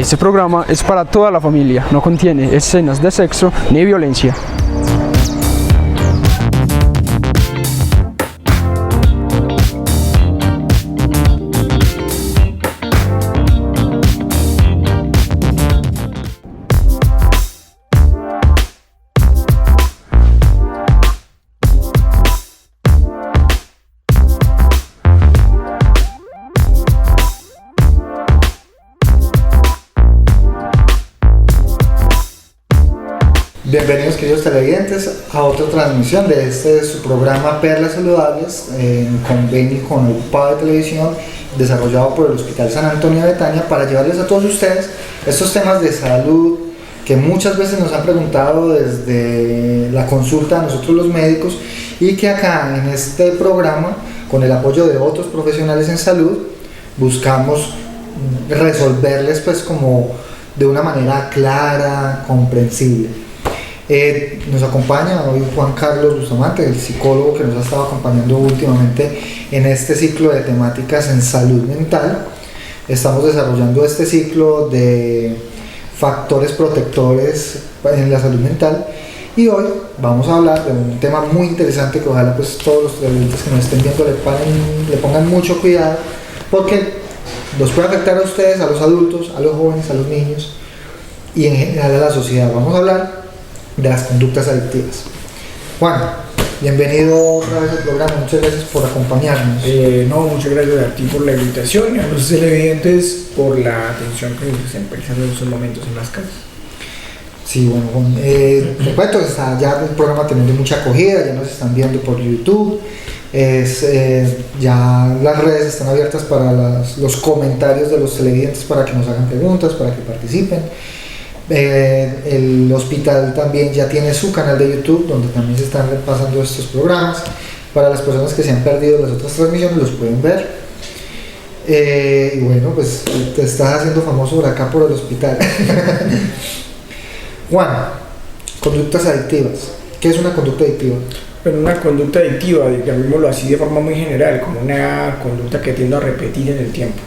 Este programa es para toda la familia, no contiene escenas de sexo ni violencia. Bienvenidos, queridos televidentes, a otra transmisión de su programa Perlas Saludables, en convenio con el UPA de Televisión, desarrollado por el Hospital San Antonio de Betania, para llevarles a todos ustedes estos temas de salud que muchas veces nos han preguntado desde la consulta a nosotros los médicos, y que acá en este programa, con el apoyo de otros profesionales en salud, buscamos resolverles pues como de una manera clara, comprensible. Nos acompaña hoy Juan Carlos Bustamante, el psicólogo que nos ha estado acompañando últimamente en este ciclo de temáticas en salud mental. Estamos desarrollando este ciclo de factores protectores en la salud mental, y hoy vamos a hablar de un tema muy interesante que ojalá pues todos los televidentes que nos estén viendo le pongan mucho cuidado, porque los puede afectar a ustedes, a los adultos, a los jóvenes, a los niños y en general a la sociedad. Vamos a hablar de las conductas adictivas. Juan, bienvenido otra vez al programa, muchas gracias por acompañarnos. Muchas gracias a ti por la invitación y a los televidentes por la atención que nos están prestando en estos momentos en las casas. Sí, bueno, Juan, te cuento que está ya el programa teniendo mucha acogida, ya nos están viendo por YouTube, ya las redes están abiertas para los comentarios de los televidentes, para que nos hagan preguntas, para que participen. El hospital también ya tiene su canal de YouTube, donde también se están pasando estos programas. Para las personas que se han perdido las otras transmisiones, los pueden ver. Y bueno, pues te estás haciendo famoso por acá, por el hospital. Juan, conductas adictivas. ¿Qué es una conducta adictiva? Bueno, una conducta adictiva, digámoslo así de forma muy general, como una conducta que tiendo a repetir en el tiempo.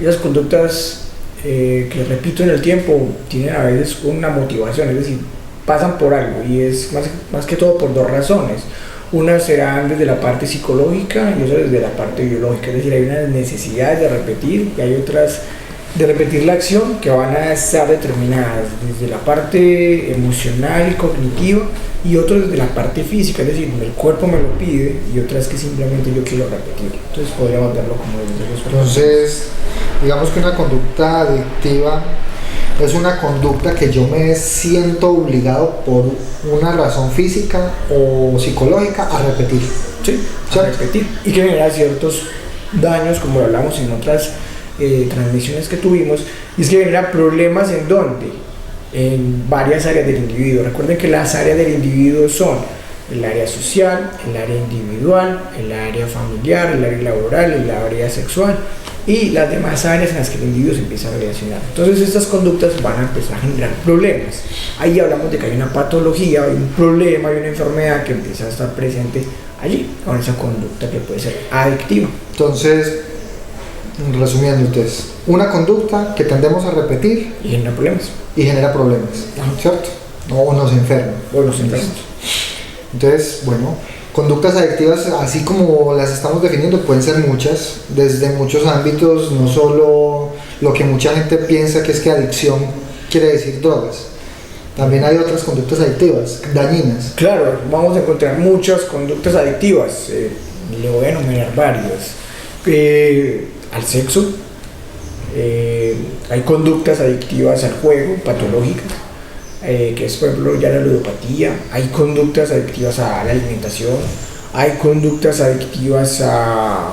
Esas conductas que repito en el tiempo tienen a veces una motivación, es decir, pasan por algo, y es más que todo por dos razones. Unas serán desde la parte psicológica y otras desde la parte biológica, es decir, hay unas necesidades de repetir y hay otras de repetir la acción que van a estar determinadas desde la parte emocional y cognitiva, y otras desde la parte física, es decir, el cuerpo me lo pide, y otras que simplemente yo quiero repetirlo. Entonces podríamos verlo como desde los personajes. Entonces, digamos que una conducta adictiva es una conducta que yo me siento obligado por una razón física o psicológica a repetir. Sí, a repetir, y que genera ciertos daños, como lo hablamos en otras transmisiones que tuvimos, y es que genera problemas en donde en varias áreas del individuo. Recuerden que las áreas del individuo son el área social, el área individual, el área familiar, el área laboral, el área sexual y las demás áreas en las que el individuo se empieza a relacionar. Entonces estas conductas van a empezar a generar problemas. Ahí hablamos de que hay una patología, hay un problema, hay una enfermedad que empieza a estar presente allí con esa conducta que puede ser adictiva. Entonces, resumiendo, entonces, una conducta que tendemos a repetir y genera problemas. ¿Cierto? O nos enferma. Entonces, bueno, conductas adictivas, así como las estamos definiendo, pueden ser muchas, desde muchos ámbitos, no solo lo que mucha gente piensa que es que adicción quiere decir drogas. También hay otras conductas adictivas, dañinas. Claro, vamos a encontrar muchas conductas adictivas, le voy a enumerar varias. Al sexo, hay conductas adictivas al juego, patológicas, que es por ejemplo ya la ludopatía. Hay conductas adictivas a la alimentación, hay conductas adictivas a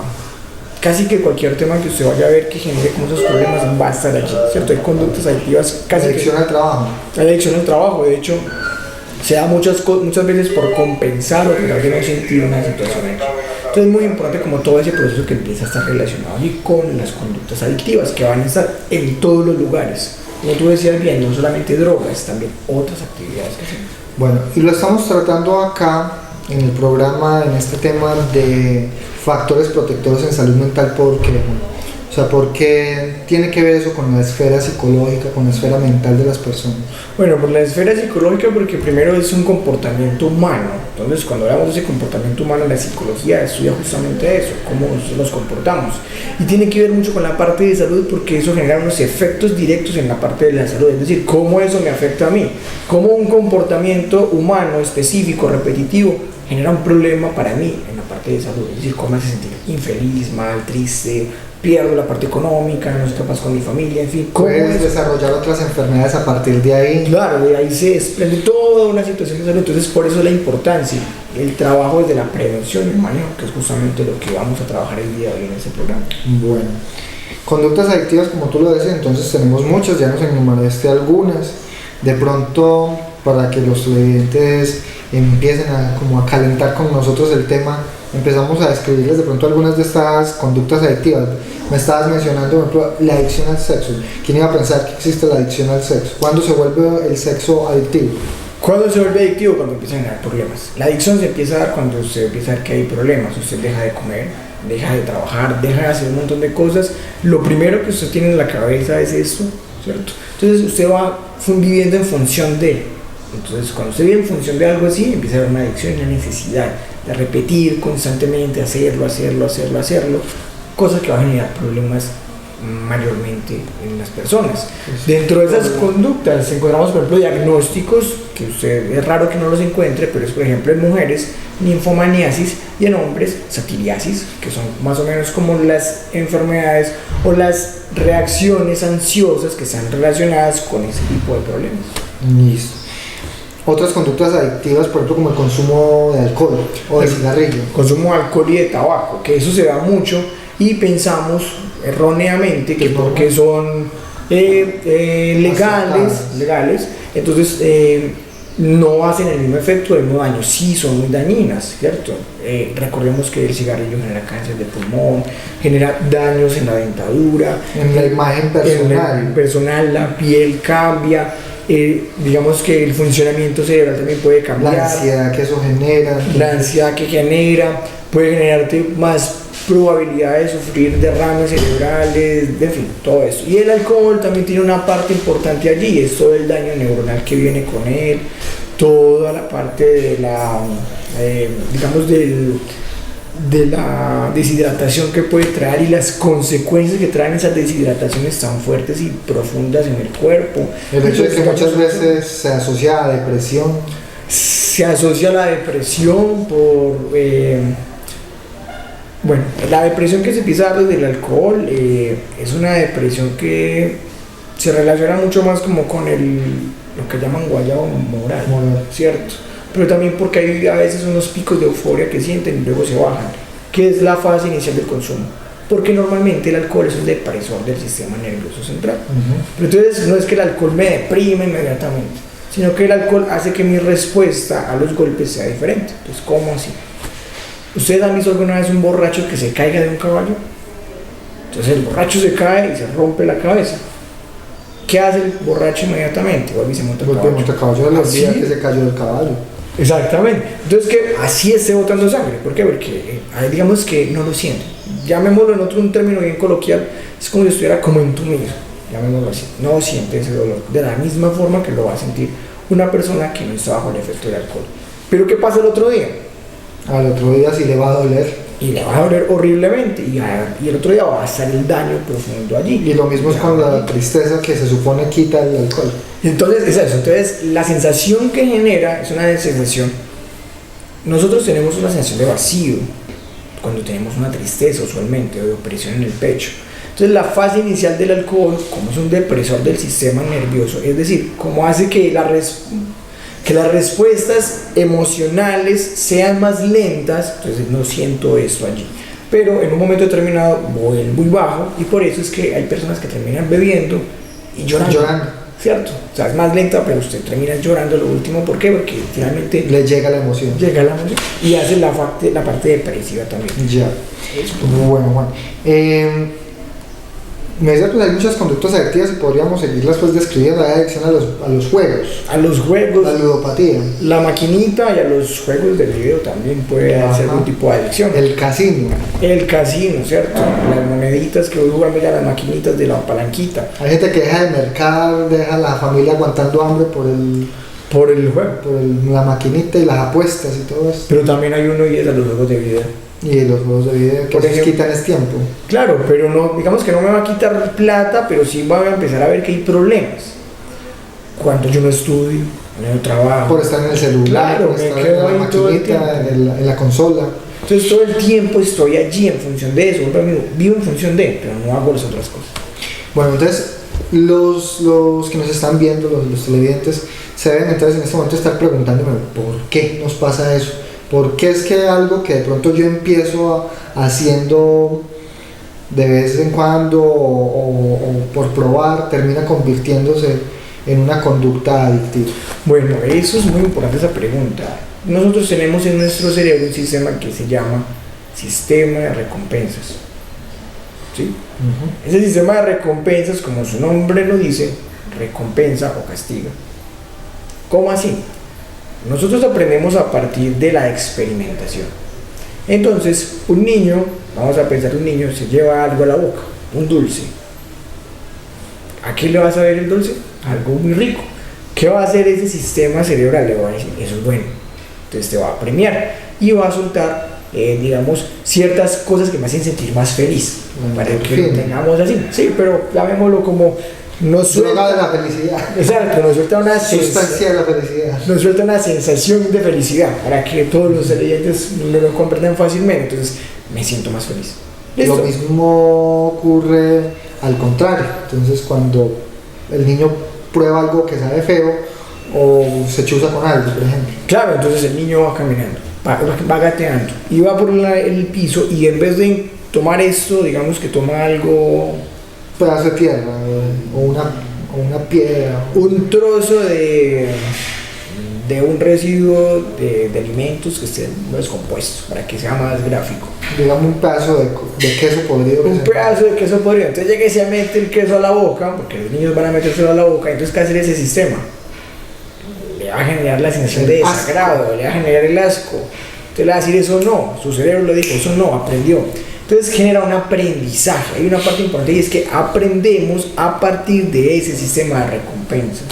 casi que cualquier tema que usted vaya a ver que genere como esos problemas va a estar allí, ¿cierto? Hay conductas adictivas casi adicción al trabajo. Adicción al trabajo, de hecho, se da muchas veces por compensar o tratar de no sentir una situación aquí. Entonces es muy importante como todo ese proceso que empieza a estar relacionado allí con las conductas adictivas, que van a estar en todos los lugares. Como tú decías bien, no solamente drogas, también otras actividades que hacemos. Bueno, y lo estamos tratando acá en el programa, en este tema de factores protectores en salud mental, porque O sea, ¿por qué tiene que ver eso con la esfera psicológica, con la esfera mental de las personas? Bueno, por la esfera psicológica, porque primero es un comportamiento humano. Entonces, cuando hablamos de ese comportamiento humano, la psicología estudia justamente eso, cómo nos comportamos. Y tiene que ver mucho con la parte de salud, porque eso genera unos efectos directos en la parte de la salud. Es decir, cómo eso me afecta a mí. Cómo un comportamiento humano específico, repetitivo, genera un problema para mí en la parte de salud. Es decir, cómo me hace sentir infeliz, mal, triste, pierdo la parte económica, no soy capaz con mi familia, en fin. Puedes desarrollar otras enfermedades a partir de ahí. Claro, de ahí se desprende toda una situación de salud. Entonces, por eso la importancia, el trabajo desde la prevención y el manejo, que es justamente lo que vamos a trabajar el día de hoy en este programa. Bueno, conductas adictivas, como tú lo decías, entonces tenemos muchas, ya nos enumeraste algunas. De pronto, para que los televidentes empiecen como a calentar con nosotros el tema, empezamos a describirles de pronto algunas de estas conductas adictivas. Me estabas mencionando, por ejemplo, la adicción al sexo. ¿Quién iba a pensar que existe la adicción al sexo? ¿Cuándo se vuelve el sexo adictivo? ¿Cuándo se vuelve adictivo? Cuando empiezan a generar problemas. La adicción se empieza a dar cuando usted empieza a ver que hay problemas. Usted deja de comer, deja de trabajar, deja de hacer un montón de cosas. Lo primero que usted tiene en la cabeza es eso, ¿cierto? Entonces usted va viviendo en función de. Entonces, cuando usted vive en función de algo así, empieza a haber una adicción y una necesidad de repetir constantemente, hacerlo, cosa que va a generar problemas mayormente en las personas. Dentro de esas conductas encontramos, por ejemplo, diagnósticos que usted es raro que no los encuentre, pero es, por ejemplo, en mujeres ninfomaniasis y en hombres satiriasis, que son más o menos como las enfermedades o las reacciones ansiosas que están relacionadas con ese tipo de problemas. Listo. Otras conductas adictivas, por ejemplo, como el consumo de alcohol o de cigarrillo. Consumo de alcohol y de tabaco, que eso se da mucho y pensamos erróneamente que porque son legales, entonces no hacen el mismo efecto, el mismo daño. Sí, son muy dañinas, ¿cierto? Recordemos que el cigarrillo genera cáncer de pulmón, genera daños en la dentadura, en la imagen personal, la piel cambia. Digamos que el funcionamiento cerebral también puede cambiar. La ansiedad que eso genera. La ansiedad que genera puede generarte más probabilidad de sufrir derrames cerebrales, en fin, todo eso. Y el alcohol también tiene una parte importante allí, es todo el daño neuronal que viene con él, toda la parte de la, digamos, de la deshidratación que puede traer y las consecuencias que traen esas deshidrataciones tan fuertes y profundas en el cuerpo. El hecho de que muchas veces se asocia a depresión. Se asocia a la depresión por... bueno, la depresión que se empieza a dar desde el alcohol es una depresión que se relaciona mucho más como con lo que llaman guayabo moral, ¿cierto? Pero también porque hay a veces unos picos de euforia que sienten y luego se bajan, que es la fase inicial del consumo, porque normalmente el alcohol es un depresor del sistema nervioso central. Pero entonces no es que el alcohol me deprime inmediatamente, sino que el alcohol hace que mi respuesta a los golpes sea diferente. Entonces, ¿cómo así? ¿Ustedes han visto alguna vez un borracho que se caiga de un caballo? Entonces el borracho se cae y se rompe la cabeza. ¿Qué hace el borracho inmediatamente? Vuelve y se monta el caballo de los días que se cayó del caballo. Exactamente. Entonces que así esté botando sangre. ¿Por qué? Porque digamos que no lo siente. Llamémoslo en un término bien coloquial, es como si estuviera como entumido. Llamémoslo así. No siente ese dolor de la misma forma que lo va a sentir una persona que no está bajo el efecto del alcohol. Pero ¿qué pasa el otro día? Al otro día sí le va a doler. Y le va a doler horriblemente y el otro día va a estar el daño profundo allí. Y lo mismo es con la tristeza que se supone quita el alcohol. Entonces es eso, entonces la sensación que genera es una sensación, nosotros tenemos una sensación de vacío cuando tenemos una tristeza usualmente o de opresión en el pecho. Entonces la fase inicial del alcohol, como es un depresor del sistema nervioso, es decir, como hace que las respuestas emocionales sean más lentas, entonces no siento eso allí. Pero en un momento determinado voy muy bajo y por eso es que hay personas que terminan bebiendo y llorando. ¿Cierto? O sea, es más lenta, pero usted termina llorando lo último. ¿Por qué? Porque finalmente le llega la emoción. Y hace la parte depresiva también. Ya. Bueno, Juan. Me decía que hay muchas conductas adictivas y podríamos seguirlas pues describiendo. La adicción a los juegos, A los juegos, la ludopatía, la maquinita y a los juegos de video también puede Ajá. ser un tipo de adicción. el casino. El casino, ¿cierto? Las moneditas que voy jugando ya, las maquinitas de la palanquita, Hay gente que deja de mercar, deja a la familia aguantando hambre por por el juego. la maquinita y las apuestas y todo eso. Pero también hay uno y es a los juegos de video. Y los juegos de video que Por esos ejemplo, quitan es tiempo. Claro, pero no, digamos que no me va a quitar plata, pero sí va a empezar a ver que hay problemas. Cuando yo no estudio, no trabajo. Por estar en el celular, Claro, por me estar quedo en la ahí todo el maquinita, tiempo. en la consola. Entonces todo el tiempo estoy allí en función de eso. Vivo en función de, pero no hago las otras cosas. Bueno, entonces los que nos están viendo, los televidentes, se deben entonces en este momento estar preguntándome ¿por qué nos pasa eso? ¿Por qué es que algo que de pronto yo empiezo haciendo de vez en cuando o por probar termina convirtiéndose en una conducta adictiva? Bueno, eso es muy importante esa pregunta. Nosotros tenemos en nuestro cerebro un sistema que se llama sistema de recompensas. ¿Sí? Ese sistema de recompensas, como su nombre lo dice, recompensa o castiga. ¿Cómo así? Nosotros aprendemos a partir de la experimentación. Entonces, un niño, vamos a pensar, un niño se lleva algo a la boca, un dulce. ¿A qué le va a saber el dulce? Algo muy rico. ¿Qué va a hacer ese sistema cerebral? Le va a decir, eso es bueno. Entonces te va a premiar y va a soltar, digamos, ciertas cosas que me hacen sentir más feliz. Para que lo tengamos así. Sí, pero llamémoslo como nos Droga de suelta. la felicidad. Exacto, nos suelta una Sustancia de la felicidad. nos suelta una sensación de felicidad para que todos los oyentes lo comprendan fácilmente. Entonces me siento más feliz. ¿Listo? Lo mismo ocurre al contrario. Entonces cuando el niño prueba algo que sabe feo o se chuza con algo, por ejemplo. Claro, entonces el niño va caminando, va gateando y va por el piso y en vez de tomar esto, digamos que toma algo, Un pedazo de tierra o una piedra. un trozo de un residuo de alimentos que estén descompuestos, para que sea más gráfico. Digamos un pedazo de queso podrido. Un pedazo de queso podrido. Entonces llega y se mete el queso a la boca, porque los niños van a metérselo a la boca. Entonces, ¿qué hace ese sistema? Le va a generar la sensación de desagrado, le va a generar el asco. Entonces le va a decir eso no, su cerebro le dijo eso no, aprendió. Entonces genera un aprendizaje. Hay una parte importante y es que aprendemos a partir de ese sistema de recompensas.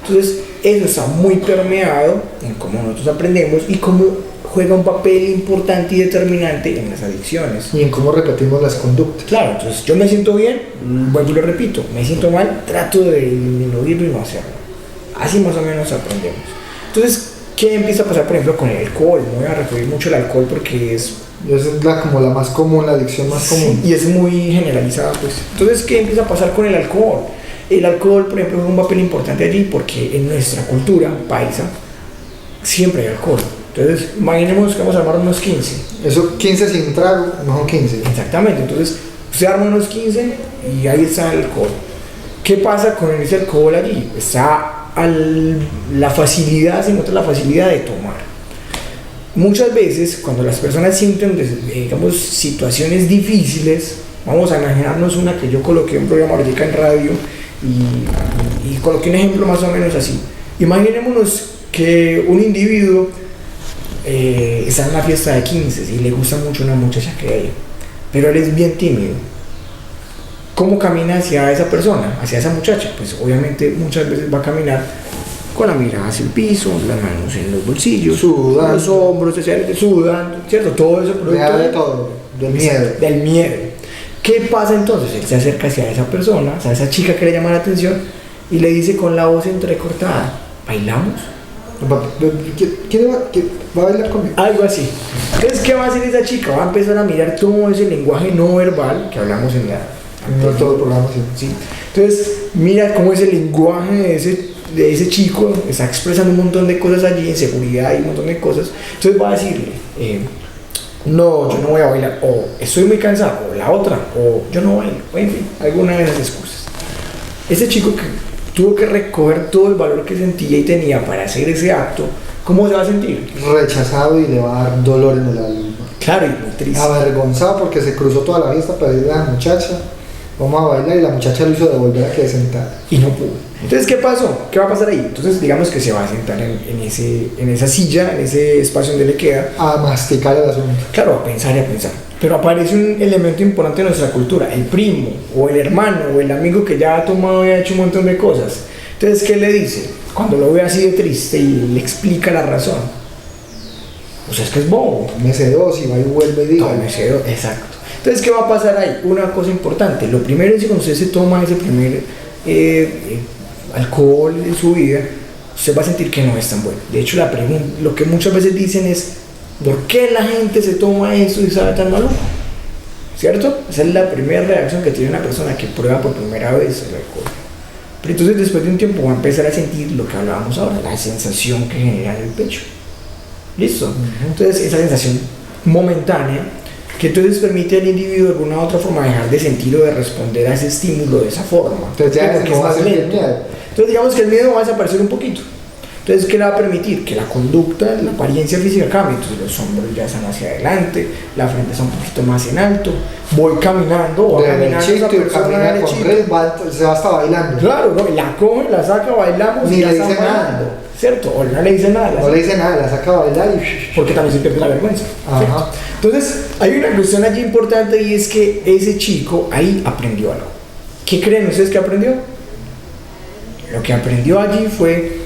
Entonces, eso está muy permeado en cómo nosotros aprendemos y cómo juega un papel importante y determinante en las adicciones. Y en cómo repetimos las conductas. Claro, entonces yo me siento bien, vuelvo y lo repito, me siento mal, trato de disminuirlo y no hacerlo. Así más o menos aprendemos. Entonces, ¿qué empieza a pasar, por ejemplo, con el alcohol? No voy a referir mucho al alcohol porque es... Esa es como la más común, la adicción más común. Sí, y es muy generalizada, pues. Entonces, ¿qué empieza a pasar con el alcohol? El alcohol, por ejemplo, juega un papel importante allí porque en nuestra cultura paisa siempre hay alcohol. Entonces, imaginemos que vamos a armar unos 15. Eso 15 sin trago, no 15. Exactamente, entonces se arman unos 15 y ahí está el alcohol. ¿Qué pasa con ese alcohol allí? Está la facilidad, se encuentra la facilidad de tomar. Muchas veces, cuando las personas sienten, digamos, situaciones difíciles, vamos a imaginarnos una que yo coloqué un programa ahorita en radio y coloqué un ejemplo más o menos así. Imaginémonos que un individuo está en una fiesta de 15 y le gusta mucho una muchacha que hay, pero él es bien tímido. ¿Cómo camina hacia esa persona, hacia esa muchacha? Pues obviamente muchas veces va a caminar con la mirada hacia el piso, las manos en los bolsillos, Sudando. los hombros, sudando, ¿cierto? Todo eso producto De todo, del miedo. del miedo. ¿Qué pasa entonces? Él se acerca hacia esa persona, a esa chica que le llama la atención y le dice con la voz entrecortada, ¿bailamos? ¿Quién va a bailar conmigo? Algo así. Entonces, ¿qué va a hacer esa chica? Va a empezar a mirar todo ese lenguaje no verbal que hablamos en Todo el programa, sí. ¿sí? Entonces, mira cómo ese lenguaje de ese chico está expresando un montón de cosas allí, inseguridad y un montón de cosas. Entonces va a decirle, no, yo no voy a bailar, o estoy muy cansado, o la otra, o yo no bailo, o en fin, alguna de esas excusas. Ese chico que tuvo que recoger todo el valor que sentía y tenía para hacer ese acto, ¿cómo se va a sentir? Rechazado y le va a dar dolor en el alma. Claro, y muy triste. Avergonzado porque se cruzó toda la fiesta para ir a la muchacha vamos a bailar, y la muchacha lo hizo devolver a que sentada. Y no pudo. Entonces, ¿qué pasó? ¿Qué va a pasar ahí? Entonces, digamos que se va a sentar en esa silla, en ese espacio donde le queda, A masticar el asunto. claro, a pensar y a pensar. Pero aparece un elemento importante de nuestra cultura, el primo, o el hermano, o el amigo que ya ha tomado y ha hecho un montón de cosas. Entonces, ¿qué le dice? Cuando lo ve así de triste y le explica la razón. Pues es que es bobo. Tómese dos y va y vuelve y diga. Tómese dos, exacto. Entonces, ¿qué va a pasar ahí? Una cosa importante. Lo primero es que cuando usted se toma ese primer alcohol en su vida, usted va a sentir que no es tan bueno. De hecho, lo que muchas veces dicen es, ¿por qué la gente se toma eso y sabe tan maluco? ¿Cierto? Esa es la primera reacción que tiene una persona que prueba por primera vez el alcohol. Pero entonces después de un tiempo va a empezar a sentir lo que hablábamos ahora, la sensación que genera en el pecho. ¿Listo? Entonces esa sensación momentánea que entonces permite al individuo de alguna u otra forma dejar de sentir o de responder a ese estímulo de esa forma. Entonces ya Porque es como va a sentir lento. miedo. Entonces digamos que el miedo va a desaparecer un poquito. Entonces, ¿qué le va a permitir? Que la conducta, la apariencia física cambie. Entonces los hombros ya están hacia adelante, la frente está un poquito más en alto, voy caminando, va caminando esa Derechito y persona camina con derechito. ritmo, se va hasta bailando. Claro, ¿no? La coge, la saca, bailamos Ni y ya le está dice nada. bailando, ¿cierto? O no le dice nada. No le dice nada, la saca a bailar y... Porque también se pierde la vergüenza. Ajá. ¿cierto? Entonces, hay una cuestión allí importante y es que ese chico ahí aprendió algo. ¿Qué creen ustedes que aprendió? Lo que aprendió allí fue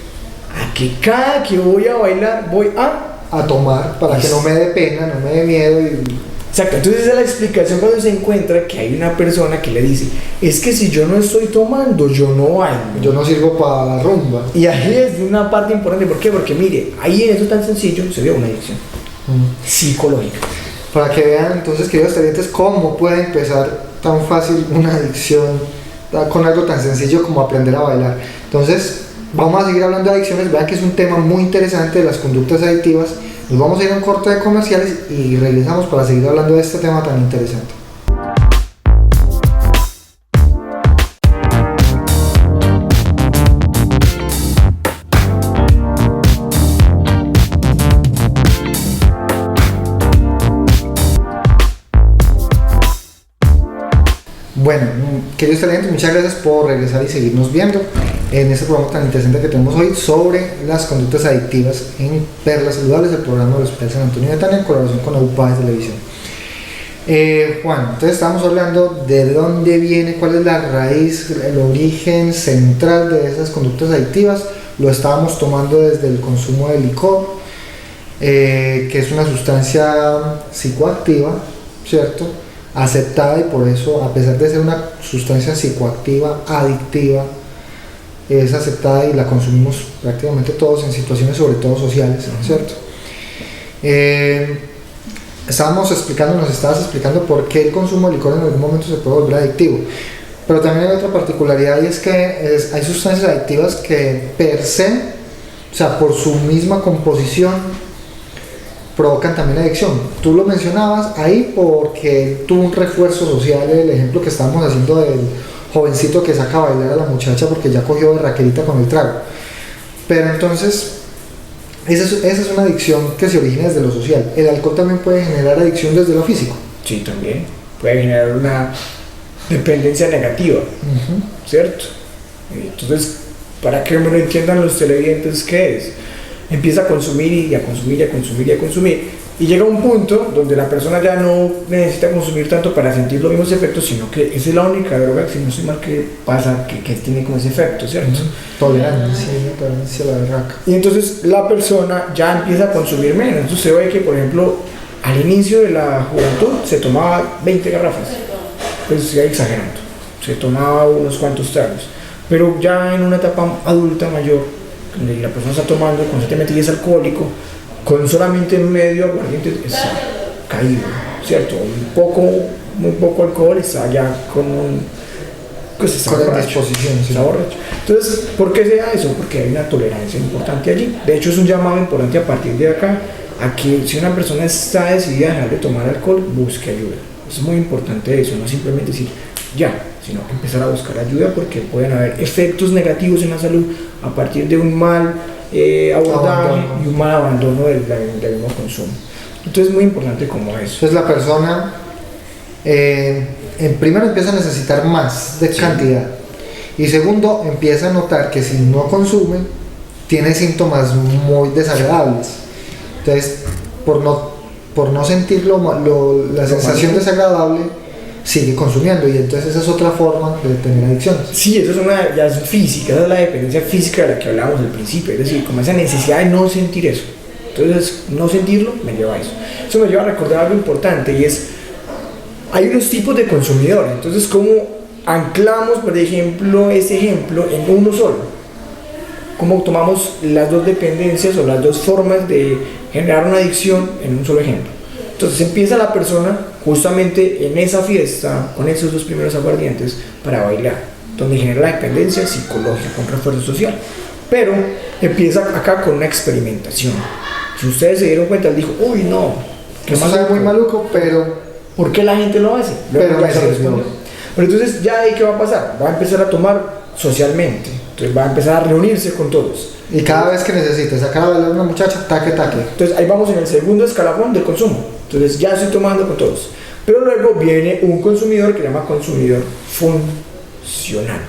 a que cada que voy a bailar voy a tomar para que no me dé pena, no me dé miedo y... Exacto, entonces esa es la explicación cuando se encuentra que hay una persona que le dice, es que si yo no estoy tomando, yo no bailo. Yo no sirvo para la rumba. Y ahí es una parte importante, ¿por qué? Porque mire, ahí en eso tan sencillo se ve una adicción psicológica. Para que vean entonces, queridos televidentes, cómo puede empezar tan fácil una adicción con algo tan sencillo como aprender a bailar. Entonces, vamos a seguir hablando de adicciones. Vean que es un tema muy interesante de las conductas adictivas. Nos vamos a ir a un corte de comerciales y regresamos para seguir hablando de este tema tan interesante. Bueno, queridos televidentes, muchas gracias por regresar y seguirnos viendo en este programa tan interesante que tenemos hoy sobre las conductas adictivas en Perlas Saludables, el programa del Hospital San Antonio de Betania en colaboración con UPA de Televisión. Juan, entonces estamos hablando de dónde viene, cuál es la raíz, el origen central de esas conductas adictivas. Lo estábamos tomando desde el consumo de licor, que es una sustancia psicoactiva, ¿cierto? Aceptada, y por eso, a pesar de ser una sustancia psicoactiva, adictiva, es aceptada y la consumimos prácticamente todos en situaciones sobre todo sociales, ¿cierto? Nos estabas explicando por qué el consumo de licor en algún momento se puede volver adictivo, pero también hay otra particularidad, y es que hay sustancias adictivas que per se, o sea, por su misma composición, provocan también adicción. Tú lo mencionabas ahí porque tuvo un refuerzo social, el ejemplo que estábamos haciendo del jovencito que saca a bailar a la muchacha porque ya cogió de raquerita con el trago. Pero entonces, esa es una adicción que se origina desde lo social. El alcohol también puede generar adicción desde lo físico. Sí, también. Puede generar una dependencia negativa, ¿cierto? Entonces, para que me lo entiendan los televidentes, ¿qué es? Empieza a consumir y a consumir y a consumir y a consumir, y llega a un punto donde la persona ya no necesita consumir tanto para sentir los mismos efectos, sino que esa es la única droga, si no sé mal, que pasa, que tiene como ese efecto, ¿cierto? Tolerancia a la berraca. Y entonces la persona ya empieza a consumir menos. Entonces se ve que, por ejemplo, al inicio de la juventud se tomaba 20 garrafas, pues ya exagerando, se tomaba unos cuantos tragos, pero ya en una etapa adulta mayor, donde la persona está tomando constantemente y es alcohólico, con solamente medio aguardiente está caído, ¿cierto? Muy poco alcohol, está ya con disposición, sí. Está borracho. Entonces, ¿por qué se da eso? Porque hay una tolerancia importante allí. De hecho, es un llamado importante a partir de acá a que si una persona está decidida a dejar de tomar alcohol, busque ayuda. Es muy importante eso, no simplemente decir ya, sino empezar a buscar ayuda, porque pueden haber efectos negativos en la salud a partir de un mal abordaje y un mal abandono del mismo consumo. Entonces es muy importante como eso. Entonces la persona en primero empieza a necesitar más de cantidad y segundo empieza a notar que si no consume tiene síntomas muy desagradables. Entonces, por no sentir la sensación desagradable, sigue consumiendo, y entonces esa es otra forma de tener adicciones. Sí, eso ya es física, esa es la dependencia física de la que hablábamos al principio, es decir, como esa necesidad de no sentir eso. Entonces, no sentirlo me lleva a eso. Eso me lleva a recordar algo importante, y es, hay unos tipos de consumidores. Entonces, ¿cómo anclamos, por ejemplo, ese ejemplo en uno solo? ¿Cómo tomamos las dos dependencias o las dos formas de generar una adicción en un solo ejemplo? Entonces empieza la persona justamente en esa fiesta con esos dos primeros aguardientes para bailar, donde genera la dependencia psicológica con refuerzo social. Pero empieza acá con una experimentación. Si ustedes se dieron cuenta, él dijo, uy, no, que más sabe muy maluco, pero ¿por qué la gente lo hace? Pero me sirvió. Pero entonces ya ahí, ¿qué va a pasar? Va a empezar a tomar socialmente, entonces va a empezar a reunirse con todos. Y cada vez que necesite sacar a bailar a una muchacha, taque. Entonces ahí vamos en el segundo escalafón del consumo. Entonces ya estoy tomando con todos. Pero luego viene un consumidor que se llama consumidor funcional,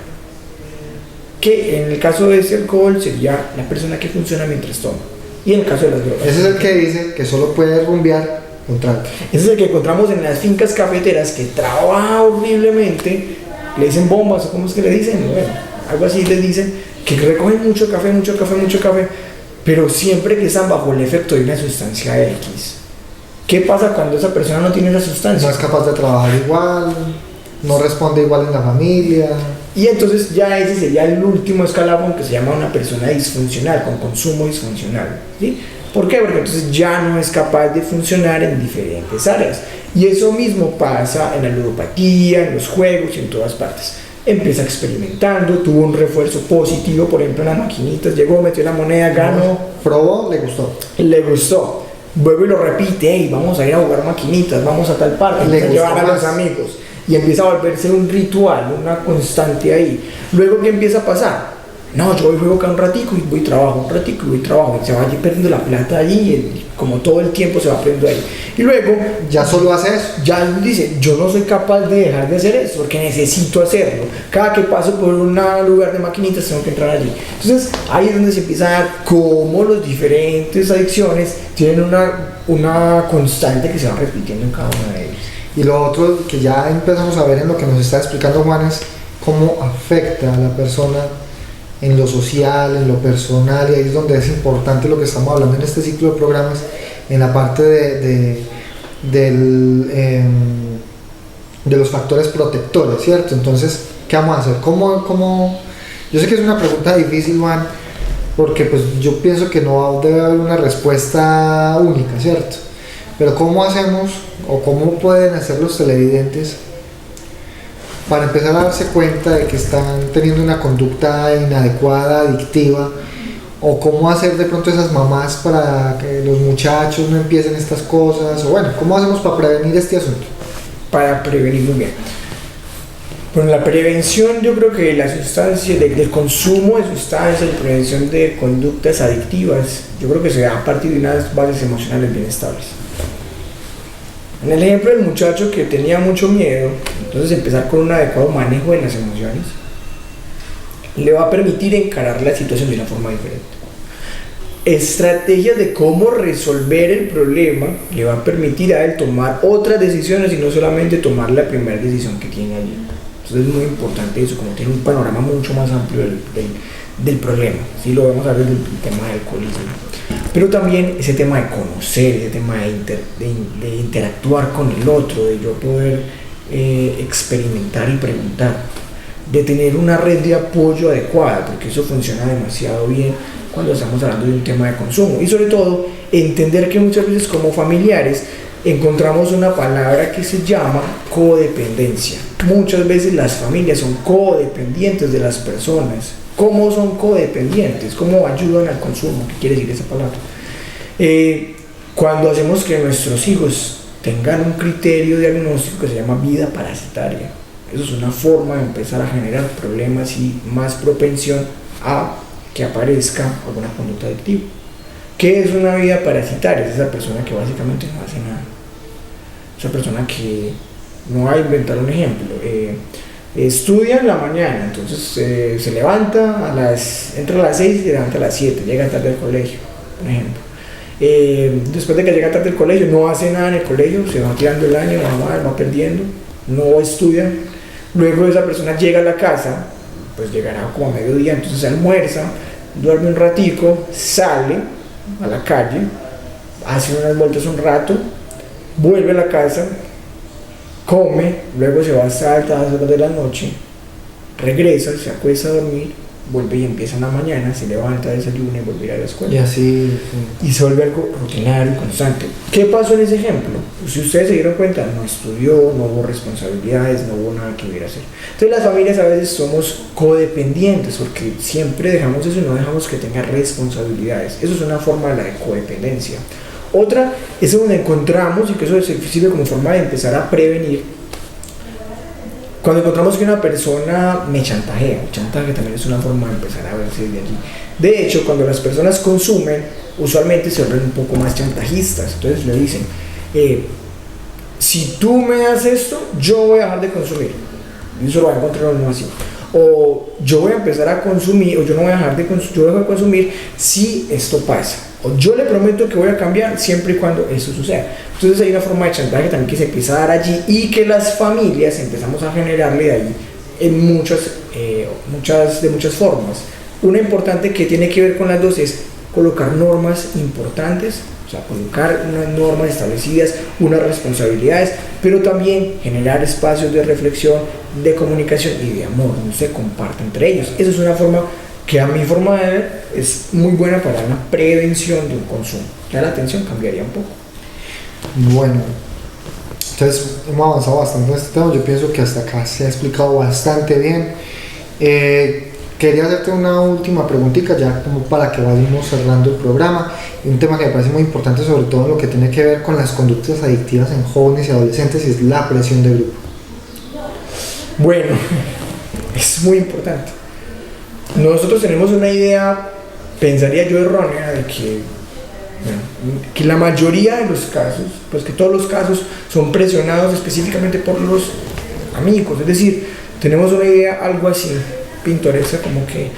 que en el caso de ese alcohol sería la persona que funciona mientras toma. Y en el caso de las drogas, ese es el que dice que solo puede rumbear con trago. Ese es el que encontramos en las fincas cafeteras, que trabaja horriblemente, le dicen bombas, o cómo es que le dicen, bueno, algo así les dicen, que recogen mucho café, pero siempre que están bajo el efecto de una sustancia X. ¿Qué pasa cuando esa persona no tiene esa sustancia? No es capaz de trabajar igual, no responde igual en la familia. Y entonces ya ese sería el último escalafón, que se llama una persona disfuncional, con consumo disfuncional, ¿sí? ¿Por qué? Porque entonces ya no es capaz de funcionar en diferentes áreas. Y eso mismo pasa en la ludopatía, en los juegos y en todas partes. Empieza experimentando, tuvo un refuerzo positivo, por ejemplo en las maquinitas, llegó, metió la moneda, ganó. Probó, le gustó. Vuelve y lo repite, hey, vamos a ir a jugar maquinitas, vamos a tal parte, vamos a llevar a los amigos. Y empieza a volverse un ritual, una constante ahí. Luego, ¿qué empieza a pasar? No, yo voy juego acá un ratico y voy trabajo, un ratico y voy trabajo. Y se va perdiendo la plata allí, y como todo el tiempo se va perdiendo ahí. Y luego, ya solo hace eso. Ya dice, yo no soy capaz de dejar de hacer eso, porque necesito hacerlo. Cada que paso por un lugar de maquinitas tengo que entrar allí. Entonces, ahí es donde se empieza a dar cómo las diferentes adicciones tienen una constante que se va repitiendo en cada una de ellas. Y lo otro que ya empezamos a ver en lo que nos está explicando Juan es cómo afecta a la persona en lo social, en lo personal, y ahí es donde es importante lo que estamos hablando en este ciclo de programas, en la parte de los factores protectores, ¿cierto? Entonces, ¿qué vamos a hacer? ¿Cómo? Yo sé que es una pregunta difícil, Juan, porque pues yo pienso que no debe haber una respuesta única, ¿cierto? Pero ¿cómo hacemos o cómo pueden hacer los televidentes para empezar a darse cuenta de que están teniendo una conducta inadecuada, adictiva? O cómo hacer de pronto esas mamás para que los muchachos no empiecen estas cosas, o bueno, ¿cómo hacemos para prevenir este asunto? Para prevenir, muy bien. Bueno, la prevención, yo creo que la sustancia, del consumo de sustancias, la prevención de conductas adictivas, yo creo que se da a partir de unas bases emocionales bien estables. En el ejemplo del muchacho que tenía mucho miedo, entonces empezar con un adecuado manejo de las emociones le va a permitir encarar la situación de una forma diferente. Estrategias de cómo resolver el problema le va a permitir a él tomar otras decisiones y no solamente tomar la primera decisión que tiene allí. Entonces es muy importante eso, como tiene un panorama mucho más amplio del problema. Sí, lo vamos a ver desde el tema del alcoholismo. Pero también ese tema de conocer, ese tema de interactuar con el otro, de yo poder experimentar y preguntar, de tener una red de apoyo adecuada, porque eso funciona demasiado bien cuando estamos hablando de un tema de consumo. Y sobre todo, entender que muchas veces como familiares encontramos una palabra que se llama codependencia. Muchas veces las familias son codependientes de las personas. ¿Cómo son codependientes? ¿Cómo ayudan al consumo? ¿Qué quiere decir esa palabra? Cuando hacemos que nuestros hijos tengan un criterio diagnóstico que se llama vida parasitaria, eso es una forma de empezar a generar problemas y más propensión a que aparezca alguna conducta adictiva. ¿Qué es una vida parasitaria? Es esa persona que básicamente no hace nada. Esa persona que no voy a inventar un ejemplo, estudia en la mañana, entonces se levanta entra a las 6 y se levanta a las 7, llega tarde al colegio, por ejemplo. Después de que llega tarde al colegio, no hace nada en el colegio, se va tirando el año, va perdiendo, no estudia. Luego esa persona llega a la casa, pues llegará como a mediodía, entonces almuerza, duerme un ratico, sale a la calle, hace unas vueltas un rato, vuelve a la casa, come, luego se va hasta altas horas de la noche, regresa, se acuesta a dormir, vuelve y empieza en la mañana, se levanta, desayuna y vuelve a ir a la escuela. Y así. Y se vuelve algo rutinario y constante. ¿Qué pasó en ese ejemplo? Pues, si ustedes se dieron cuenta, no estudió, no hubo responsabilidades, no hubo nada que hubiera hacer. Entonces las familias a veces somos codependientes porque siempre dejamos eso y no dejamos que tenga responsabilidades. Eso es una forma de la codependencia. Otra es donde encontramos, y que eso sirve como forma de empezar a prevenir, cuando encontramos que una persona me chantajea. El chantaje también es una forma de empezar a verse desde allí. De hecho, cuando las personas consumen, usualmente se vuelven un poco más chantajistas. Entonces le dicen, si tú me das esto, yo voy a dejar de consumir. Y eso lo va a encontrar uno así. O yo voy a empezar a consumir, o yo no voy a dejar de consumir si esto pasa. O yo le prometo que voy a cambiar siempre y cuando eso suceda. Entonces hay una forma de chantaje también que se empieza a dar allí y que las familias empezamos a generarle de ahí en muchas formas. Una importante que tiene que ver con las dos es colocar normas importantes, o sea, colocar unas normas establecidas, unas responsabilidades, pero también generar espacios de reflexión, de comunicación y de amor, donde se comparte entre ellos. Esa es una forma que a mi forma de ver es muy buena para una prevención de un consumo. Ya la atención cambiaría un poco. Bueno, entonces hemos avanzado bastante en este tema. Yo pienso que hasta acá se ha explicado bastante bien. Quería hacerte una última preguntita ya como para que vayamos cerrando el programa. Un tema que me parece muy importante, sobre todo en lo que tiene que ver con las conductas adictivas en jóvenes y adolescentes, y es la presión de grupo. Bueno, es muy importante. Nosotros tenemos una idea, pensaría yo, errónea de que la mayoría de los casos, pues que todos los casos son presionados específicamente por los amigos. Es decir, tenemos una idea algo así pintoresca, como que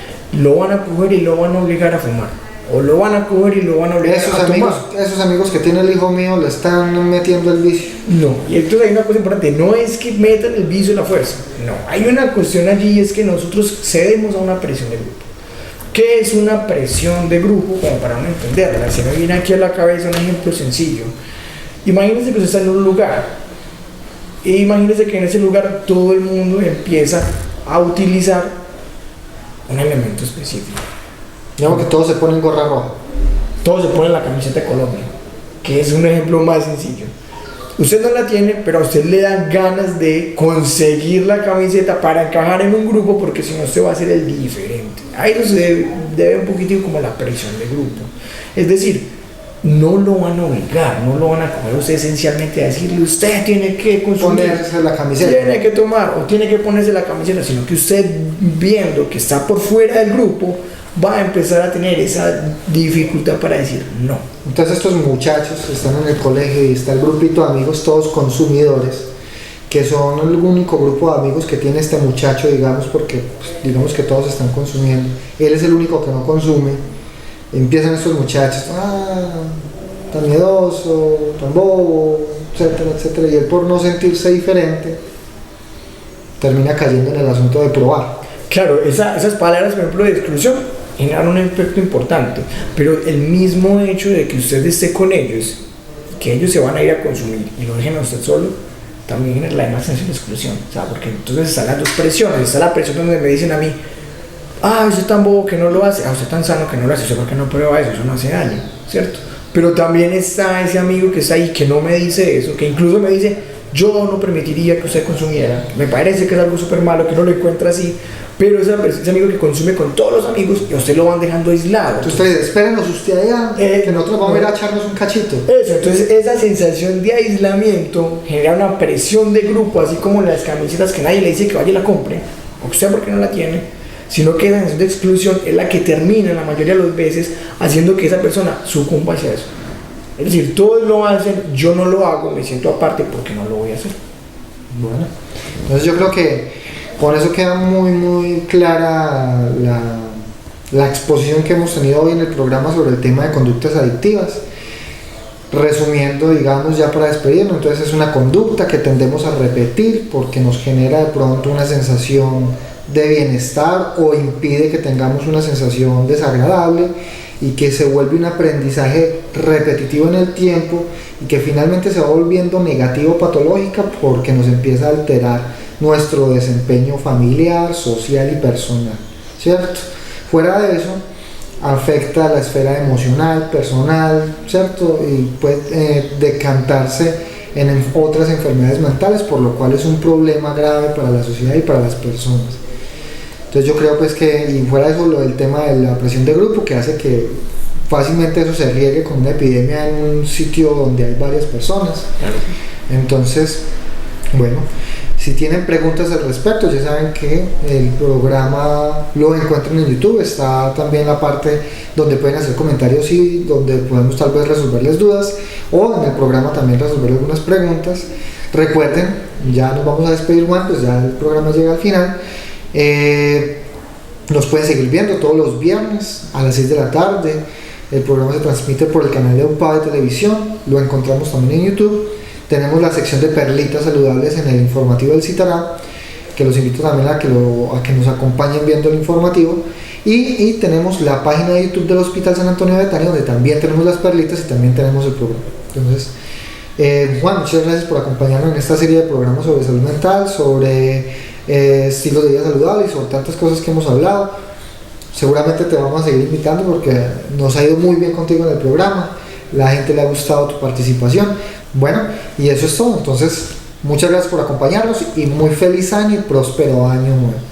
lo van a coger y lo van a obligar a fumar, o lo van a coger y lo van a obligar a tomar. Esos amigos que tiene el hijo mío le están metiendo el vicio. No, y entonces hay una cosa importante, no es que metan el vicio y la fuerza, no, hay una cuestión allí, es que nosotros cedemos a una presión de grupo. ¿Qué es una presión de grupo? Como para no entenderla, se me viene aquí a la cabeza un ejemplo sencillo. Imagínense que usted está en un lugar, e imagínense que en ese lugar todo el mundo empieza a utilizar un elemento específico. Digamos que todos se ponen gorra roja. Todos se ponen la camiseta de Colombia, que es un ejemplo más sencillo. Usted no la tiene, pero a usted le dan ganas de conseguir la camiseta para encajar en un grupo, porque si no usted va a ser el diferente. Ahí no se debe un poquitico como la presión de grupo. Es decir, no lo van a obligar, no lo van a coger usted esencialmente a decirle usted tiene que consumir, ponerse la camiseta, tiene que tomar o tiene que ponerse la camiseta, sino que usted, viendo que está por fuera del grupo, va a empezar a tener esa dificultad para decir no. Entonces estos muchachos están en el colegio y está el grupito de amigos, todos consumidores, que son el único grupo de amigos que tiene este muchacho, digamos, porque pues, digamos que todos están consumiendo, él es el único que no consume. Empiezan estos muchachos, tan miedoso, tan bobo, etcétera, etcétera, y él, por no sentirse diferente, termina cayendo en el asunto de probar. Claro, esas palabras, por ejemplo, de exclusión generan un efecto importante, pero el mismo hecho de que usted esté con ellos, que ellos se van a ir a consumir y lo dejen a usted solo, también genera la misma sensación de exclusión. O sea, porque entonces están las dos presiones. Está la presión donde me dicen a mí, usted es tan bobo que no lo hace, usted es tan sano que no lo hace, usted por qué no prueba eso no hace daño, ¿cierto? Pero también está ese amigo que está ahí, que no me dice eso, que incluso me dice, yo no permitiría que usted consumiera, me parece que es algo súper malo, que uno lo encuentra así, pero ese amigo que consume con todos los amigos y a usted lo van dejando aislado. Entonces usted dice, espérenos usted allá, que nosotros vamos a ir a echarnos un cachito. Eso, entonces esa sensación de aislamiento genera una presión de grupo, así como las camisetas que nadie le dice que vaya y la compre, o que usted porque no la tiene, sino que esa sensación de exclusión es la que termina la mayoría de las veces haciendo que esa persona sucumba hacia eso. Es decir, todos lo hacen, yo no lo hago, me siento aparte porque no lo voy a hacer. Bueno, entonces yo creo que con eso queda muy clara la exposición que hemos tenido hoy en el programa sobre el tema de conductas adictivas. Resumiendo, digamos, ya para despedirnos, entonces es una conducta que tendemos a repetir porque nos genera de pronto una sensación de bienestar o impide que tengamos una sensación desagradable y que se vuelve un aprendizaje repetitivo en el tiempo y que finalmente se va volviendo negativo, patológica, porque nos empieza a alterar nuestro desempeño familiar, social y personal, ¿cierto? Fuera de eso, afecta a la esfera emocional, personal, ¿cierto? Y puede decantarse en otras enfermedades mentales, por lo cual es un problema grave para la sociedad y para las personas. Entonces yo creo pues que, y fuera de eso, lo del tema de la presión de grupo, que hace que fácilmente eso se riegue con una epidemia en un sitio donde hay varias personas. Entonces, bueno, si tienen preguntas al respecto, ya saben que el programa lo encuentran en YouTube, está también la parte donde pueden hacer comentarios y donde podemos tal vez resolverles dudas, o en el programa también resolver algunas preguntas. Recuerden, ya nos vamos a despedir, Juan, pues ya el programa llega al final. Nos pueden seguir viendo todos los viernes a las 6 de la tarde. El programa se transmite por el canal de UPA de televisión, lo encontramos también en YouTube. Tenemos la sección de perlitas saludables en el informativo del Citará, que los invito también a que nos acompañen viendo el informativo. Y tenemos la página de YouTube del Hospital San Antonio de Betania, donde también tenemos las perlitas y también tenemos el programa. Entonces, Juan, muchas gracias por acompañarnos en esta serie de programas sobre salud mental, sobre estilos de vida saludable y sobre tantas cosas que hemos hablado. Seguramente te vamos a seguir invitando porque nos ha ido muy bien contigo en el programa, la gente le ha gustado tu participación. Bueno, y eso es todo. Entonces, muchas gracias por acompañarnos y muy feliz año y próspero año nuevo.